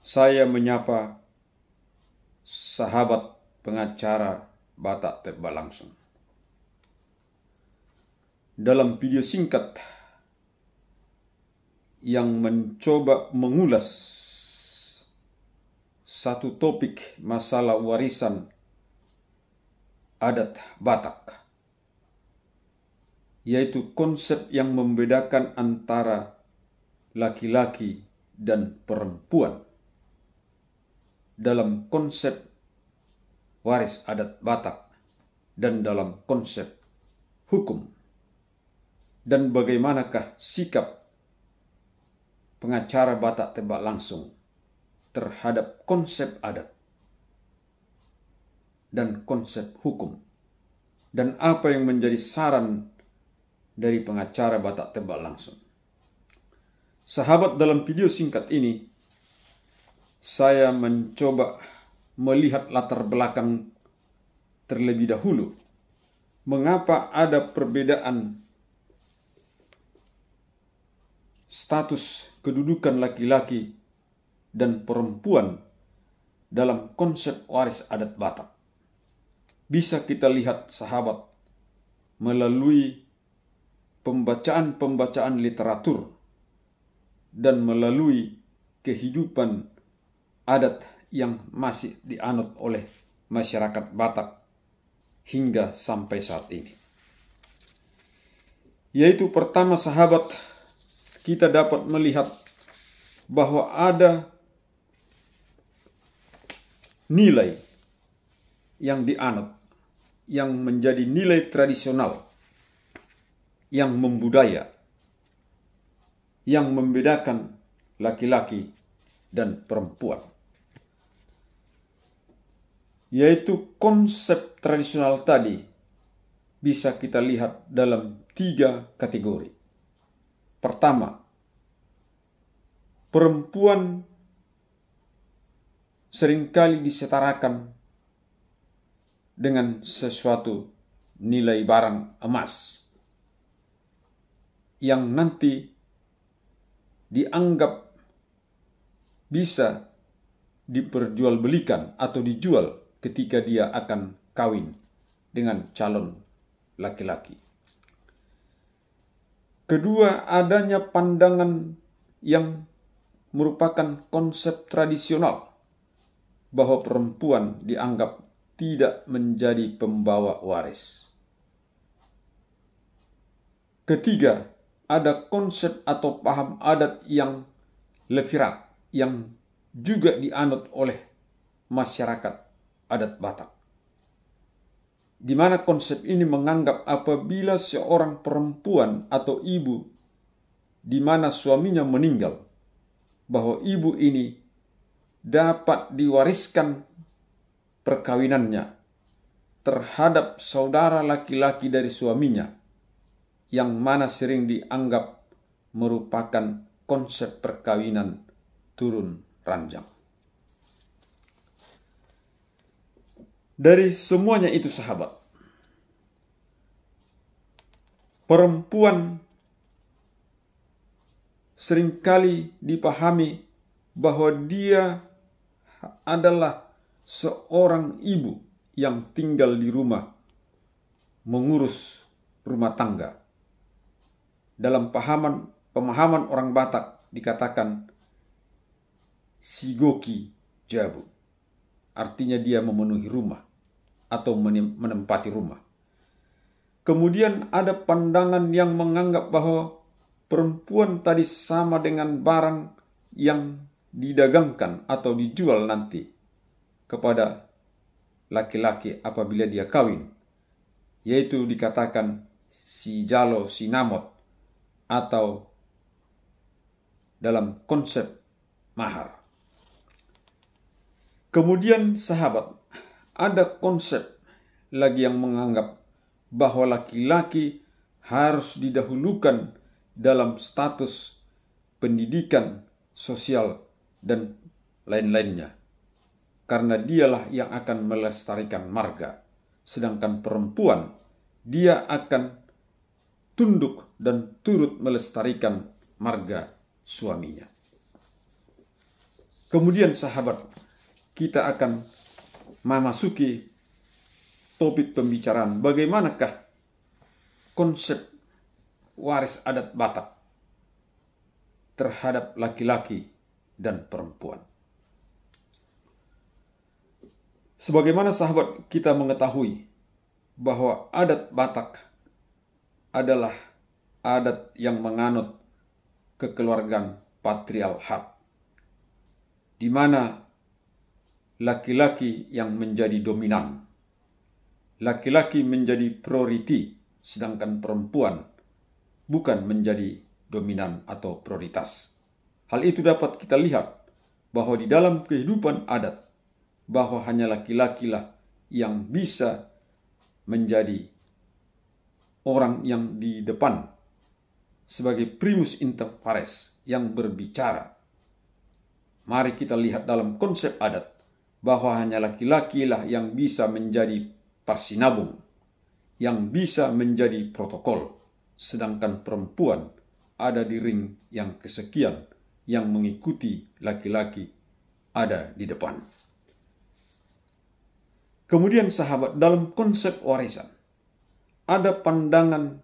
Saya menyapa sahabat pengacara Batak Teba langsung. Dalam video singkat yang mencoba mengulas satu topik masalah warisan adat Batak, yaitu konsep yang membedakan antara laki-laki dan perempuan dalam konsep waris adat Batak dan dalam konsep hukum, dan bagaimanakah sikap pengacara Batak Tebak langsung terhadap konsep adat dan konsep hukum, dan apa yang menjadi saran dari pengacara Batak Tebak langsung. Sahabat, dalam video singkat ini saya mencoba melihat latar belakang terlebih dahulu. Mengapa ada perbedaan status kedudukan laki-laki dan perempuan dalam konsep waris adat Batak? Bisa kita lihat, sahabat, melalui pembacaan-pembacaan literatur dan melalui kehidupan adat yang masih dianut oleh masyarakat Batak hingga sampai saat ini. Yaitu pertama, sahabat, kita dapat melihat bahwa ada nilai yang dianut, yang menjadi nilai tradisional, yang membudaya, yang membedakan laki-laki dan perempuan. Yaitu konsep tradisional tadi bisa kita lihat dalam 3 kategori. Pertama, perempuan seringkali disetarakan dengan sesuatu nilai barang emas yang nanti dianggap bisa diperjualbelikan atau dijual ketika dia akan kawin dengan calon laki-laki. Kedua, adanya pandangan yang merupakan konsep tradisional bahwa perempuan dianggap tidak menjadi pembawa waris. Ketiga, ada konsep atau paham adat yang levirat yang juga dianut oleh masyarakat adat Batak, di mana konsep ini menganggap apabila seorang perempuan atau ibu di mana suaminya meninggal, bahwa ibu ini dapat diwariskan perkawinannya terhadap saudara laki-laki dari suaminya, yang mana sering dianggap merupakan konsep perkawinan turun ranjang. Dari semuanya itu, sahabat, perempuan seringkali dipahami bahwa dia adalah seorang ibu yang tinggal di rumah mengurus rumah tangga. Dalam pemahaman orang Batak dikatakan sigoki jabu, artinya dia memenuhi rumah atau menempati rumah. Kemudian ada pandangan yang menganggap bahwa perempuan tadi sama dengan barang yang didagangkan atau dijual nanti kepada laki-laki apabila dia kawin, yaitu dikatakan si jalo si namot, atau dalam konsep mahar. Kemudian, sahabat, ada konsep lagi yang menganggap bahwa laki-laki harus didahulukan dalam status pendidikan, sosial, dan lain-lainnya, karena dialah yang akan melestarikan marga. Sedangkan perempuan, dia akan tunduk dan turut melestarikan marga suaminya. Kemudian sahabat, kita akan memasuki topik pembicaraan bagaimanakah konsep waris adat Batak terhadap laki-laki dan perempuan. Sebagaimana sahabat kita mengetahui bahwa adat Batak adalah adat yang menganut kekeluargaan patriarkat, di mana laki-laki yang menjadi dominan, laki-laki menjadi priority, sedangkan perempuan bukan menjadi dominan atau prioritas. Hal itu dapat kita lihat bahwa di dalam kehidupan adat, bahwa hanya laki-lakilah yang bisa menjadi orang yang di depan sebagai primus inter pares yang berbicara. Mari kita lihat dalam konsep adat bahwa hanya laki-lakilah yang bisa menjadi parsinabung, yang bisa menjadi protokol, sedangkan perempuan ada di ring yang kesekian yang mengikuti laki-laki ada di depan. Kemudian sahabat, dalam konsep warisan ada pandangan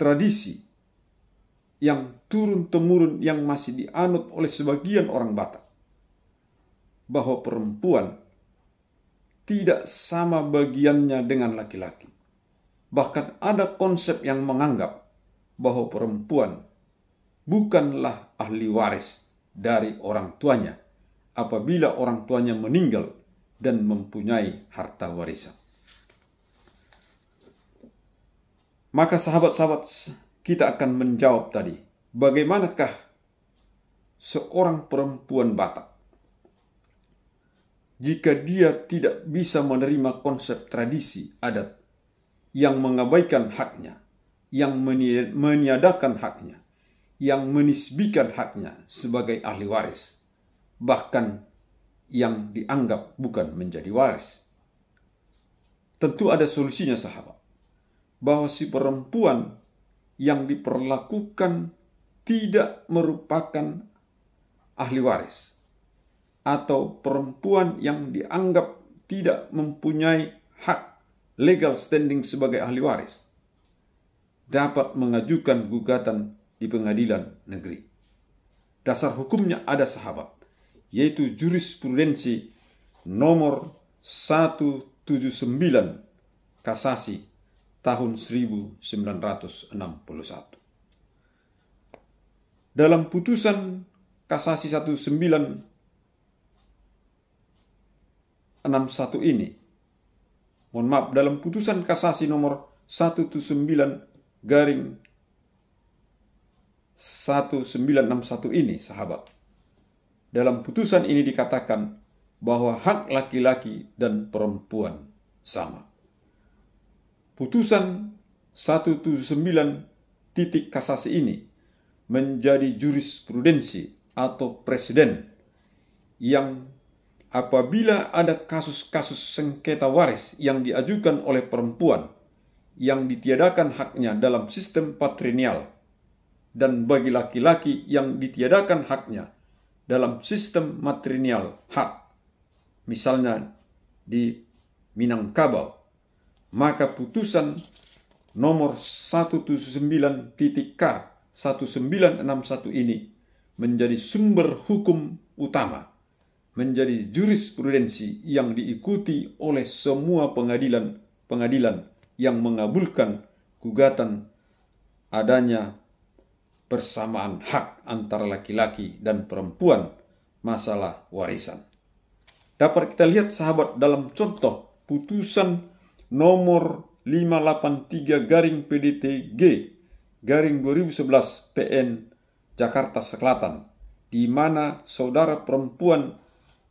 tradisi yang turun-temurun yang masih dianut oleh sebagian orang Batak, bahwa perempuan tidak sama bagiannya dengan laki-laki. Bahkan ada konsep yang menganggap bahwa perempuan bukanlah ahli waris dari orang tuanya apabila orang tuanya meninggal dan mempunyai harta warisan. Maka sahabat-sahabat, kita akan menjawab tadi, bagaimanakah seorang perempuan Batak jika dia tidak bisa menerima konsep tradisi adat yang mengabaikan haknya, yang meniadakan haknya, yang menisbikan haknya sebagai ahli waris, bahkan yang dianggap bukan menjadi waris. Tentu ada solusinya sahabat, bahwa si perempuan yang diperlakukan tidak merupakan ahli waris, atau perempuan yang dianggap tidak mempunyai hak legal standing sebagai ahli waris, dapat mengajukan gugatan di pengadilan negeri. Dasar hukumnya ada sahabat, yaitu jurisprudensi nomor 179 kasasi tahun 1961. Dalam putusan kasasi 1961 ini, dalam putusan kasasi nomor 179/1961 ini sahabat, dalam putusan ini dikatakan bahwa hak laki-laki dan perempuan sama. Putusan 179 titik kasasi ini menjadi jurisprudensi atau presiden yang apabila ada kasus-kasus sengketa waris yang diajukan oleh perempuan yang ditiadakan haknya dalam sistem patrilineal, dan bagi laki-laki yang ditiadakan haknya dalam sistem matrilineal hak, misalnya di Minangkabau, maka putusan nomor 179.K/1961 ini menjadi sumber hukum utama, menjadi jurisprudensi yang diikuti oleh semua pengadilan yang mengabulkan gugatan adanya persamaan hak antara laki-laki dan perempuan masalah warisan. Dapat kita lihat sahabat dalam contoh putusan nomor 583/PDTG/2011 PN Jakarta Selatan, di mana saudara perempuan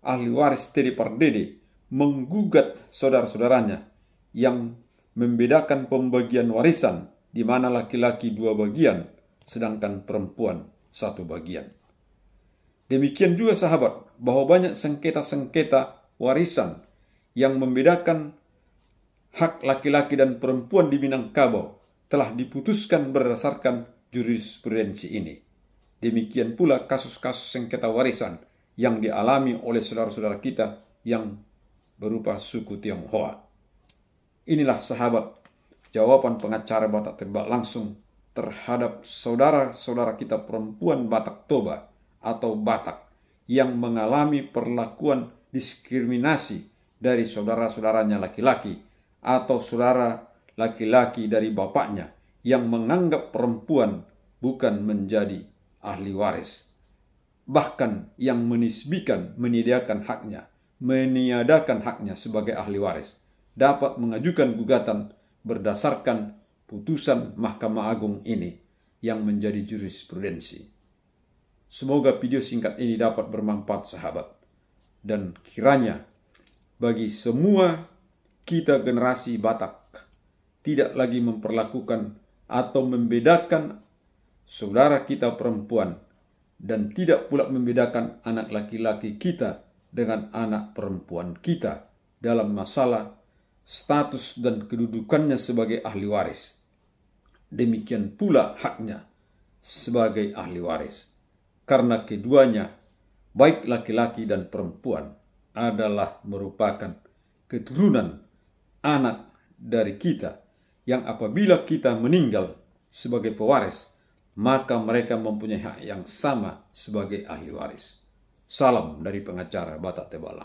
ahli waris Teddy Pardede menggugat saudara-saudaranya yang membedakan pembagian warisan, di mana laki-laki 2 bagian sedangkan perempuan 1 bagian. Demikian juga sahabat, bahwa banyak sengketa-sengketa warisan yang membedakan hak laki-laki dan perempuan di Minangkabau telah diputuskan berdasarkan jurisprudensi ini. Demikian pula kasus-kasus sengketa warisan yang dialami oleh saudara-saudara kita yang berupa suku Tionghoa. Inilah sahabat jawaban pengacara Batak Toba langsung terhadap saudara-saudara kita perempuan Batak Toba atau Batak yang mengalami perlakuan diskriminasi dari saudara-saudaranya laki-laki atau saudara laki-laki dari bapaknya yang menganggap perempuan bukan menjadi ahli waris. Bahkan yang meniadakan haknya sebagai ahli waris dapat mengajukan gugatan berdasarkan putusan Mahkamah Agung ini yang menjadi jurisprudensi. Semoga video singkat ini dapat bermanfaat sahabat, dan kiranya bagi semua kita generasi Batak tidak lagi memperlakukan atau membedakan saudara kita perempuan, dan tidak pula membedakan anak laki-laki kita dengan anak perempuan kita dalam masalah status dan kedudukannya sebagai ahli waris. Demikian pula haknya sebagai ahli waris, karena keduanya, baik laki-laki dan perempuan, adalah merupakan keturunan anak dari kita yang apabila kita meninggal sebagai pewaris, maka mereka mempunyai hak yang sama sebagai ahli waris. Salam dari pengacara Batak Toba.